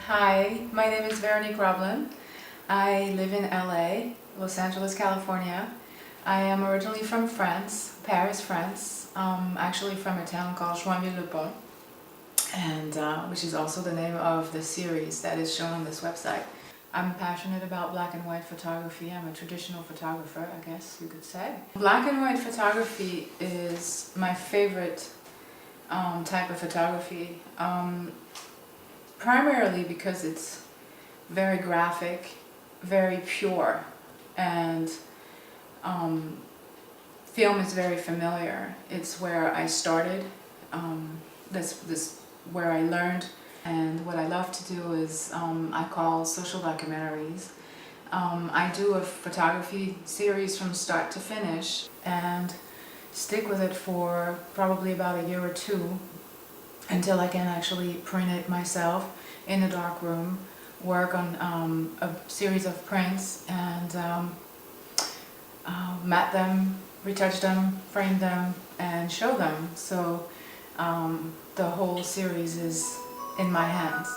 Hi, my name is Veronique Roblin. I live in LA, Los Angeles, California. I am originally from France, Paris, France, actually from a town called Joinville-le-Pont, and which is also the name of the series that is shown on this website. I'm passionate about black and white photography. I'm a traditional photographer, I guess you could say. Black and white photography is my favorite type of photography. Primarily because it's very graphic, very pure, and film is very familiar. It's where I started. This where I learned, and what I love to do is I call social documentaries. I do a photography series from start to finish and stick with it for probably about a year or two until I can actually print it myself in a dark room, work on a series of prints and mat them, retouch them, frame them, and show them. So the whole series is in my hands.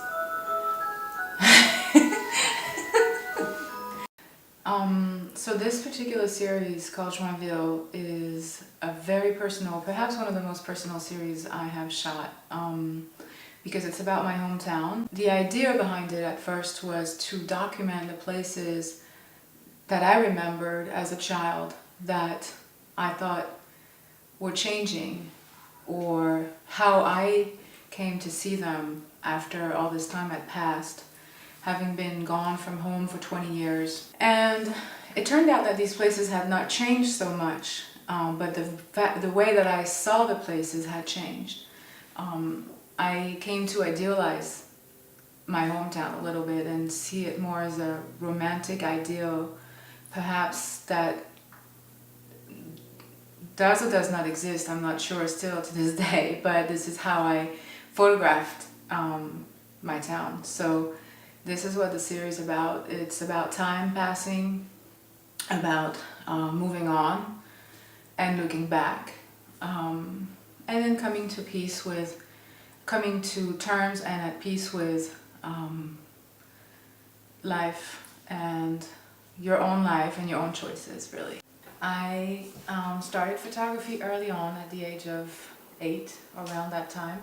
So this particular series called Joinville is a very personal, perhaps one of the most personal series I have shot, because it's about my hometown. The idea behind it at first was to document the places that I remembered as a child that I thought were changing, or how I came to see them after all this time had passed, having been gone from home for 20 years. And it turned out that these places had not changed so much, but the way that I saw the places had changed. I came to idealize my hometown a little bit and see it more as a romantic ideal, perhaps that does or does not exist, I'm not sure still to this day, but this is how I photographed my town. So this is what the series is about. It's about time passing, about moving on and looking back, and then coming to terms and at peace with life and your own life and your own choices, really. I started photography early on at the age of 8, around that time.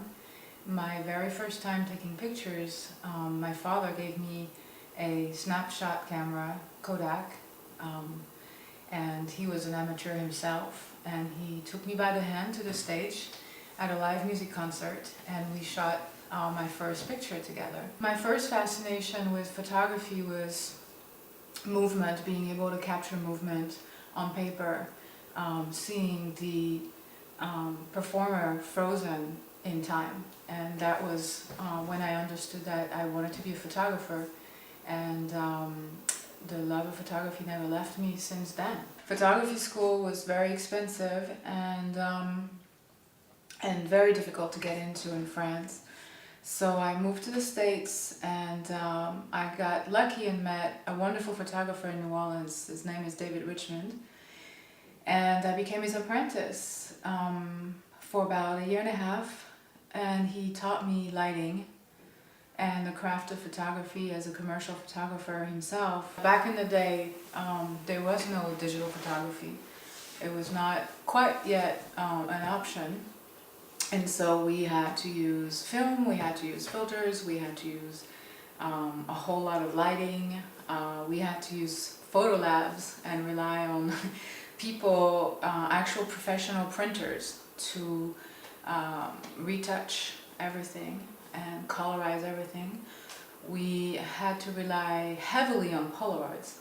My very first time taking pictures, my father gave me a snapshot camera, Kodak, and he was an amateur himself, and he took me by the hand to the stage at a live music concert, and we shot my first picture together. My first fascination with photography was movement, being able to capture movement on paper, seeing the performer frozen in time, and that was when I understood that I wanted to be a photographer, and the love of photography never left me since then. Photography school was very expensive and very difficult to get into in France. So I moved to the States, and I got lucky and met a wonderful photographer in New Orleans. His name is David Richmond, and I became his apprentice for about a year and a half, and he taught me lighting and the craft of photography as a commercial photographer himself. Back in the day, there was no digital photography. It was not quite yet an option. And so we had to use film, we had to use filters, we had to use a whole lot of lighting. We had to use photo labs and rely on people, actual professional printers, to retouch everything and colorize everything. We had to rely heavily on Polaroids.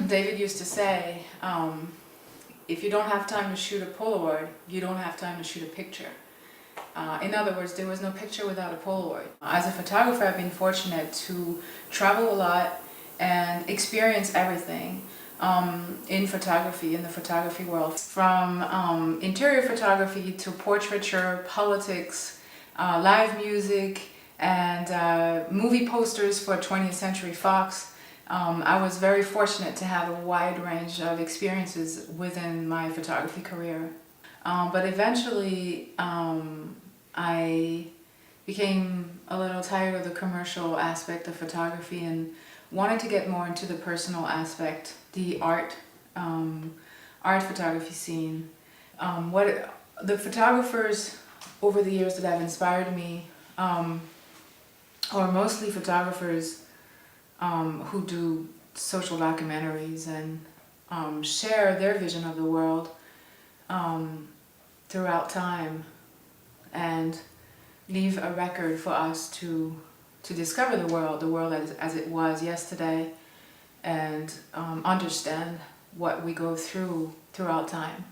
David used to say, if you don't have time to shoot a Polaroid, you don't have time to shoot a picture. In other words, there was no picture without a Polaroid. As a photographer, I've been fortunate to travel a lot and experience everything in photography, in the photography world. From interior photography to portraiture, politics, live music, and movie posters for 20th Century Fox. I was very fortunate to have a wide range of experiences within my photography career. But eventually I became a little tired of the commercial aspect of photography and wanted to get more into the personal aspect, the art photography scene. What the photographers over the years that have inspired me are mostly photographers who do social documentaries and share their vision of the world throughout time and leave a record for us to discover the world as it was yesterday, and understand what we go through throughout time.